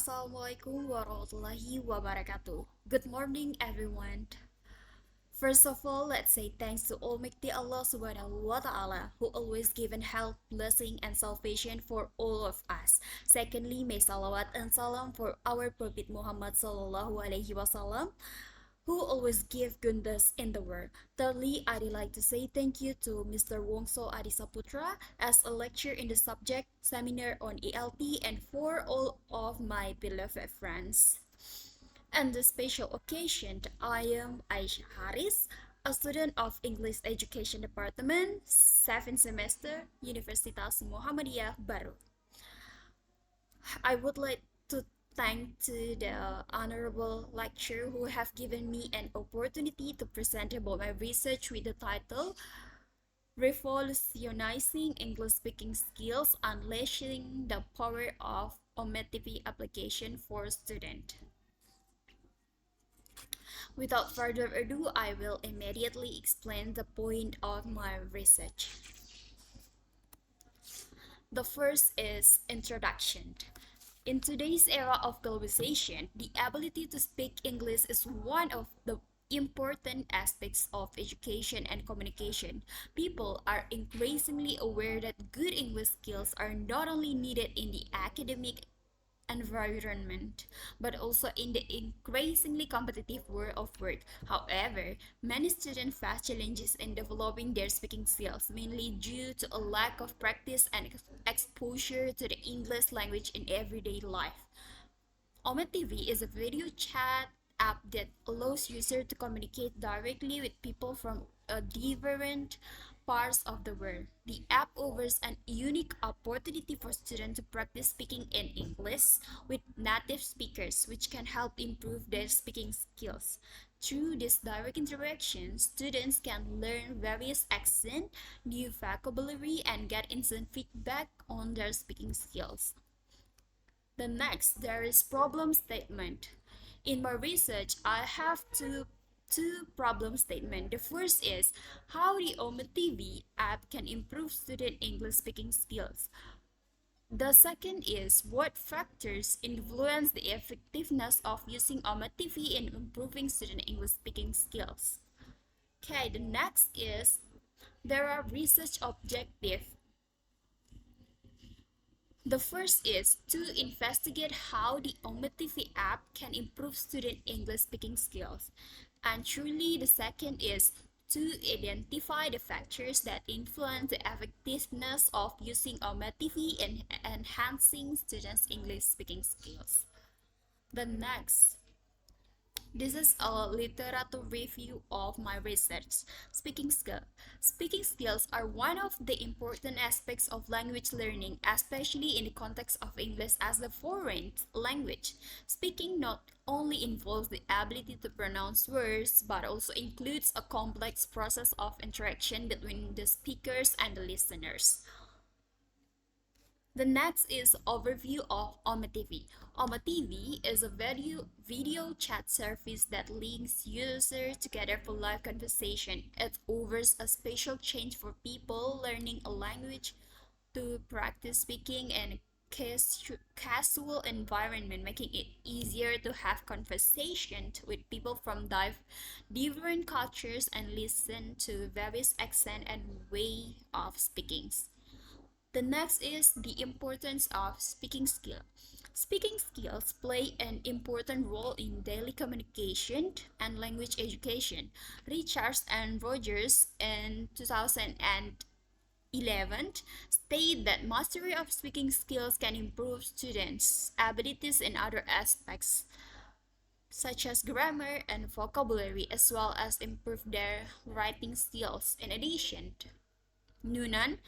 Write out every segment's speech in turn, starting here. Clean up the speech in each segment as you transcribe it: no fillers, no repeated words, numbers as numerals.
Assalamualaikum warahmatullahi wabarakatuh. Good morning, everyone. First of all, let's say thanks to Almighty Allah Subhanahu wa Ta'ala, who always given help, blessing, and salvation for all of us. Secondly, may salawat and salam for our Prophet Muhammad Sallallahu Alaihi Wasallam, who always give goodness in the world. Thirdly, I'd like to say thank you to Mr. Wongso Adisaputra as a lecturer in the subject seminar on ELT and for all of my beloved friends. On this special occasion, I am Aisyah Haris, a student of English Education Department, 7th semester, Universitas Muhammadiyah, Barru. I would like to thank to the honorable lecturer who have given me an opportunity to present about my research with the title Revolutionizing English Speaking Skills, Unleashing the Power of Ometive Application for Students. Without further ado, I will immediately explain the point of my research. The first is introduction. In today's era of globalization, the ability to speak English is one of the important aspects of education and communication. People are increasingly aware that good English skills are not only needed in the academic environment, but also in the increasingly competitive world of work. However, many students face challenges in developing their speaking skills, mainly due to a lack of practice and exposure to the English language in everyday life. Omet TV is a video chat app that allows users to communicate directly with people from different parts of the world. The app offers an unique opportunity for students to practice speaking in English with native speakers, which can help improve their speaking skills. Through this direct interaction, students can learn various accents, new vocabulary, and get instant feedback on their speaking skills. The next, there is problem statement. In my research, I have two problem statement. The first is how the Ometive app can improve student English speaking skills. The second is what factors influence the effectiveness of using Ometive in improving student English speaking skills. Okay, the next is there are research objectives. The first is to investigate how the Ometive app can improve student English speaking skills. And truly, the second is to identify the factors that influence the effectiveness of using Ometive in enhancing students' English speaking skills. The next, this is a literature review of my research. Speaking skills. Speaking skills are one of the important aspects of language learning, especially in the context of English as a foreign language. Speaking not only involves the ability to pronounce words, but also includes a complex process of interaction between the speakers and the listeners. The next is overview of Ometive. Ometive is a video chat service that links users together for live conversation. It offers a special chance for people learning a language to practice speaking in a casual environment, making it easier to have conversations with people from different cultures and listen to various accents and way of speaking. The next is the importance of speaking skills. Speaking skills play an important role in daily communication and language education. Richards and Rogers in 2011 state that mastery of speaking skills can improve students' abilities in other aspects, such as grammar and vocabulary, as well as improve their writing skills. In addition, Noonan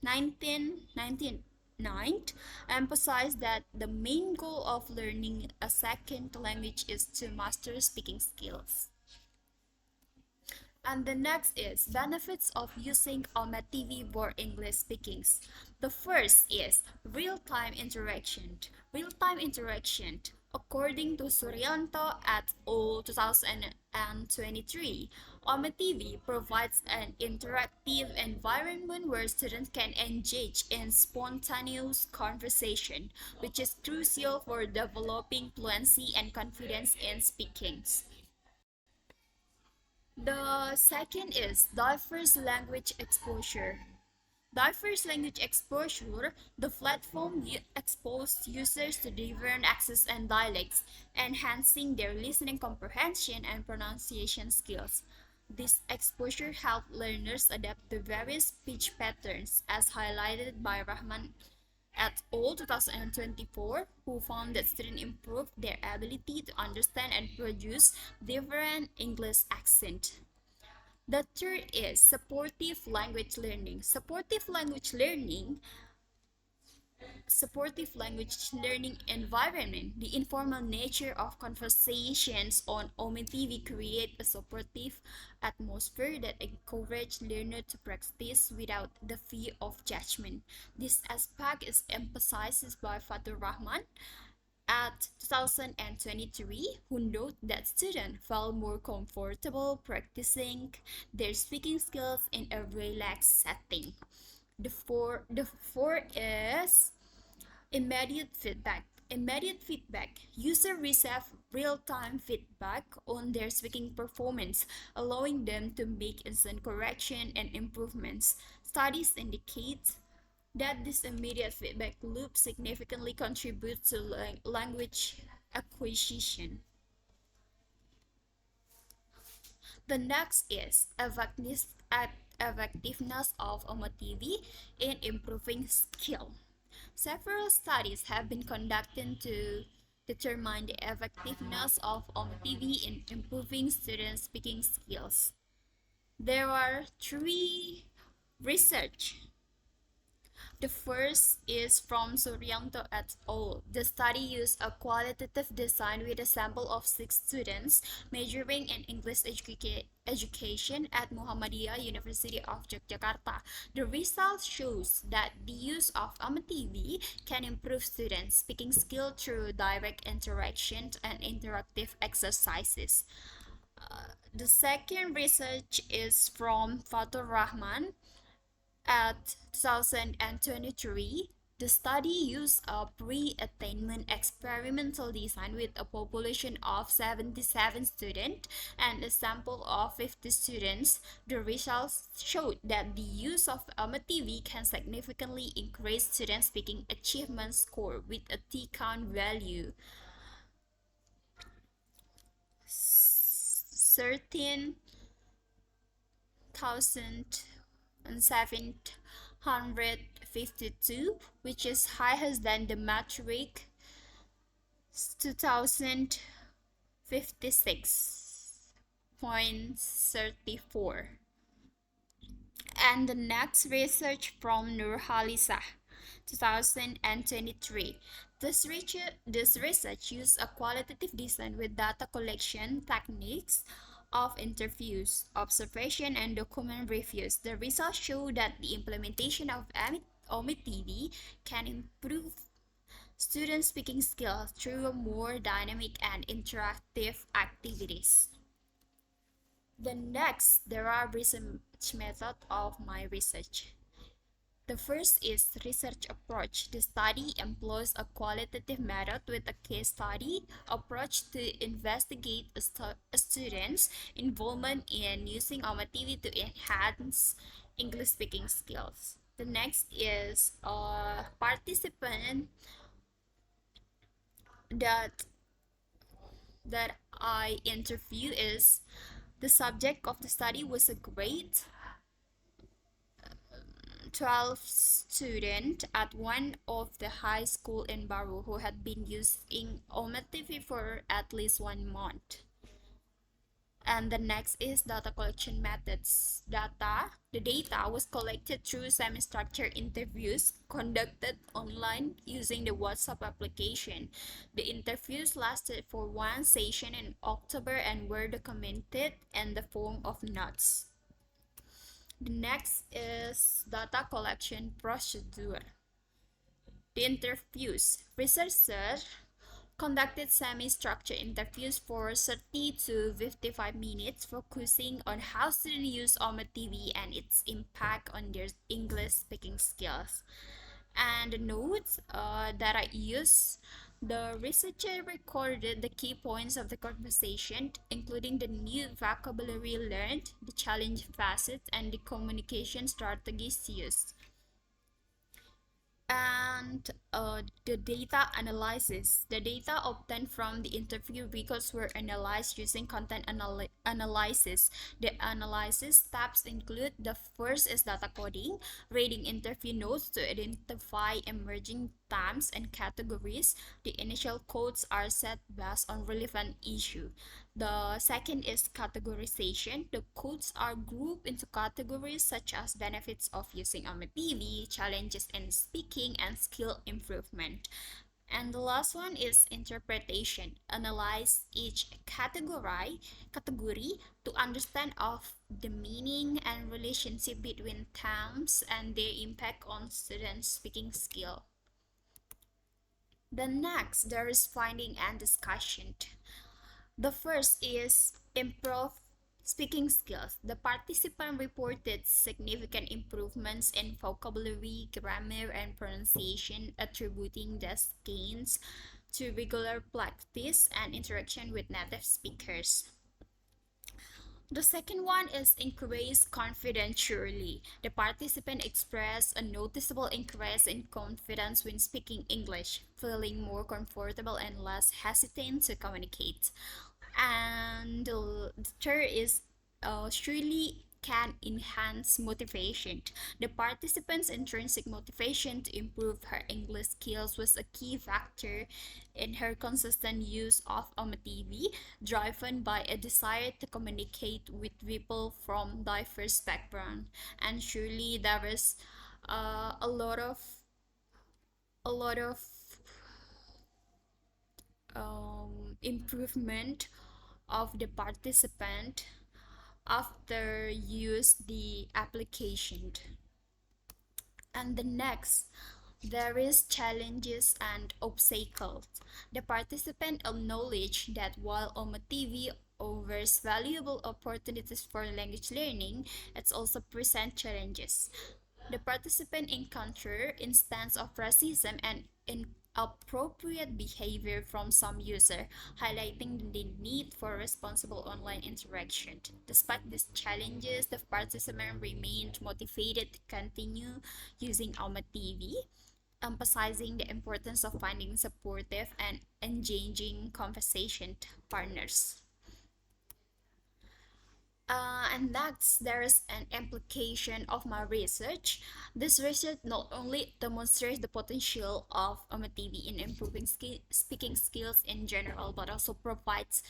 1999 emphasized that the main goal of learning a second language is to master speaking skills. And the next is benefits of using Ometive for English speakings. The first is real-time interaction. Real-time interaction According to Suryanto et al. 2023, OMA provides an interactive environment where students can engage in spontaneous conversation, which is crucial for developing fluency and confidence in speaking. The second is diverse language exposure. Diverse language exposure, the platform exposed users to different accents and dialects, enhancing their listening comprehension and pronunciation skills. This exposure helped learners adapt to various speech patterns, as highlighted by Rahman et al. 2024, who found that students improved their ability to understand and produce different English accents. The third is supportive language learning environment. The informal nature of conversations on OMTV create a supportive atmosphere that encourage learners to practice without the fear of judgment. This aspect is emphasized by Fatur Rahman at 2023, who note that students felt more comfortable practicing their speaking skills in a relaxed setting. The four is immediate feedback. Immediate feedback. User receive real-time feedback on their speaking performance, allowing them to make instant correction and improvements. Studies indicate that this immediate feedback loop significantly contributes to language acquisition. The next is effectiveness of OMTV in improving skill. Several studies have been conducted to determine the effectiveness of OMTV in improving students' speaking skills. There are three research. The first is from Suryanto et al. The study used a qualitative design with a sample of 6 students majoring in English education at Muhammadiyah, University of Yogyakarta. The result shows that the use of OMTV can improve students' speaking skill through direct interactions and interactive exercises. The second research is from Fatur Rahman at 2023, the study used a pre-attainment experimental design with a population of 77 students and a sample of 50 students. The results showed that the use of OMTV can significantly increase student speaking achievement score with a T-count value 13,752, which is higher than the metric 2056.34. And the next research from Nurhalisah 2023. This research used a qualitative design with data collection techniques of interviews, observation, and document reviews. The results show that the implementation of OMTV can improve student speaking skills through more dynamic and interactive activities. There are research methods of my research. The first is research approach. The study employs a qualitative method with a case study approach to investigate a student's involvement in using OMTV to enhance English speaking skills. The next is a participant that I interview is the subject of the study was a grade 12 student at one of the high school in Barru who had been using OMTV for at least 1 month. And the next is data collection methods. The data was collected through semi-structured interviews conducted online using the WhatsApp application. The interviews lasted for 1 session in October and were documented in the form of notes. The next is data collection procedure. The interviews. Researchers conducted semi-structured interviews for 30 to 55 minutes, focusing on how students use Oma TV and its impact on their English speaking skills. And the notes that I use, the researcher recorded the key points of the conversation, including the new vocabulary learned, the challenge facets, and the communication strategies used. And the data analysis. The data obtained from the interview records were analyzed using content analysis. The analysis steps include: the first is data coding, reading interview notes to identify emerging terms and categories. The initial codes are set based on relevant issue. The second is categorization. The codes are grouped into categories such as benefits of using Alma TV, challenges in speaking, and skill improvement. And the last one is interpretation. Analyze each category to understand of the meaning and relationship between terms and their impact on students' speaking skill. The next, there is finding and discussion. The first is improve speaking skills. The participant reported significant improvements in vocabulary, grammar, and pronunciation, attributing these gains to regular practice and interaction with native speakers. The second one is increase confidence surely. The participant expressed a noticeable increase in confidence when speaking English, feeling more comfortable and less hesitant to communicate. And the third is surely can enhance motivation. The participants' intrinsic motivation to improve her English skills was a key factor in her consistent use of OMA driven by a desire to communicate with people from diverse backgrounds. And surely there is a lot of a lot of improvement of the participant after use the application. And the next, there is challenges and obstacles. The participant acknowledged that while OMA TV offers valuable opportunities for language learning, it also presents challenges. The participant encountered instances of racism and inappropriate behavior from some users, highlighting the need for responsible online interaction. Despite these challenges, the participant remained motivated to continue using Alma TV, emphasizing the importance of finding supportive and engaging conversation partners. And next, there is an implication of my research. This research not only demonstrates the potential of OMA-TV in improving speaking skills in general, but also provides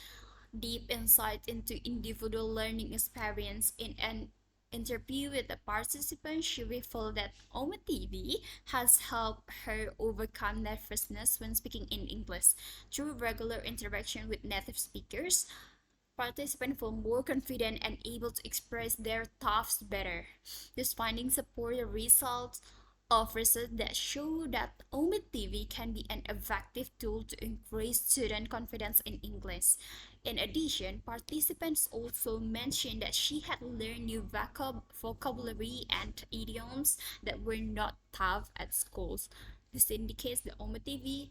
deep insight into individual learning experience. In an interview with the participant, she revealed that OMA-TV has helped her overcome nervousness when speaking in English through regular interaction with native speakers. Participants feel more confident and able to express their thoughts better. This finding support the results of research that show that OMID TV can be an effective tool to increase student confidence in English. In addition, participants also mentioned that she had learned new vocabulary and idioms that were not taught at schools. This indicates that OMID TV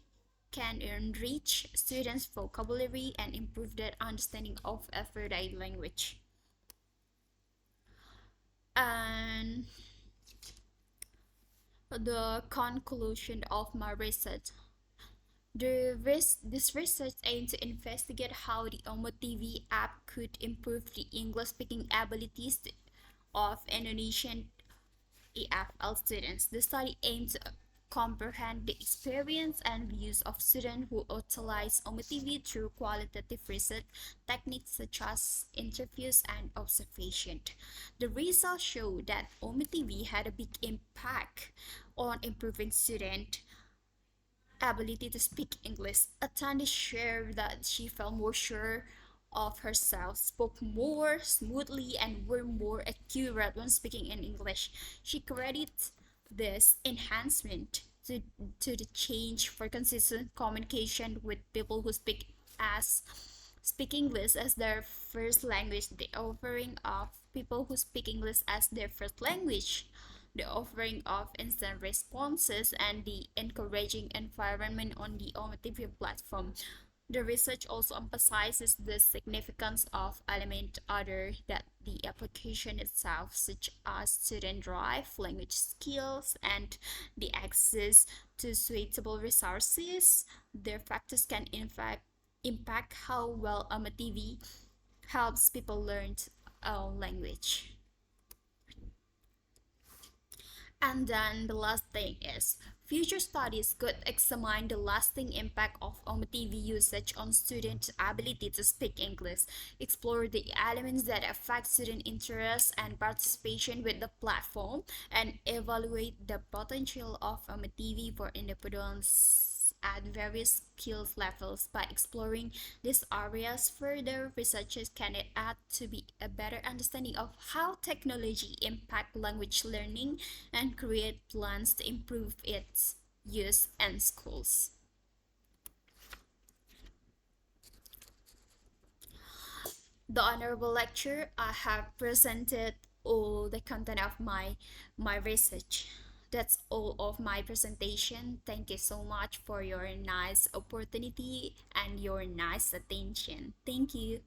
can enrich students' vocabulary and improve their understanding of everyday language. And the conclusion of my research. This research aimed to investigate how the Omo TV app could improve the English speaking abilities of Indonesian EFL students. The study aimed to comprehend the experience and views of students who utilize OMTV through qualitative research techniques such as interviews and observation. The results show that OMTV had a big impact on improving student ability to speak English. Atandi shared that she felt more sure of herself, spoke more smoothly, and were more accurate when speaking in English. She credits this enhancement to, to the change for consistent communication with people who speak English as their first language, the offering of people who speak English as their first language, the offering of instant responses, and the encouraging environment on the OMTV platform. The research also emphasizes the significance of elements other than the application itself, such as student drive, language skills, and the access to suitable resources. Their factors can in fact impact how well a TV helps people learn a language. And then the last thing is future studies could examine the lasting impact of TV usage on students' ability to speak English, explore the elements that affect student interest and participation with the platform, and evaluate the potential of TV for independence at various skills levels. By exploring these areas further, researchers can add to be a better understanding of how technology impact language learning and create plans to improve its use in schools. The honorable lecture, I have presented all the content of my research. That's all of my presentation. Thank you so much for your nice opportunity and your nice attention. Thank you.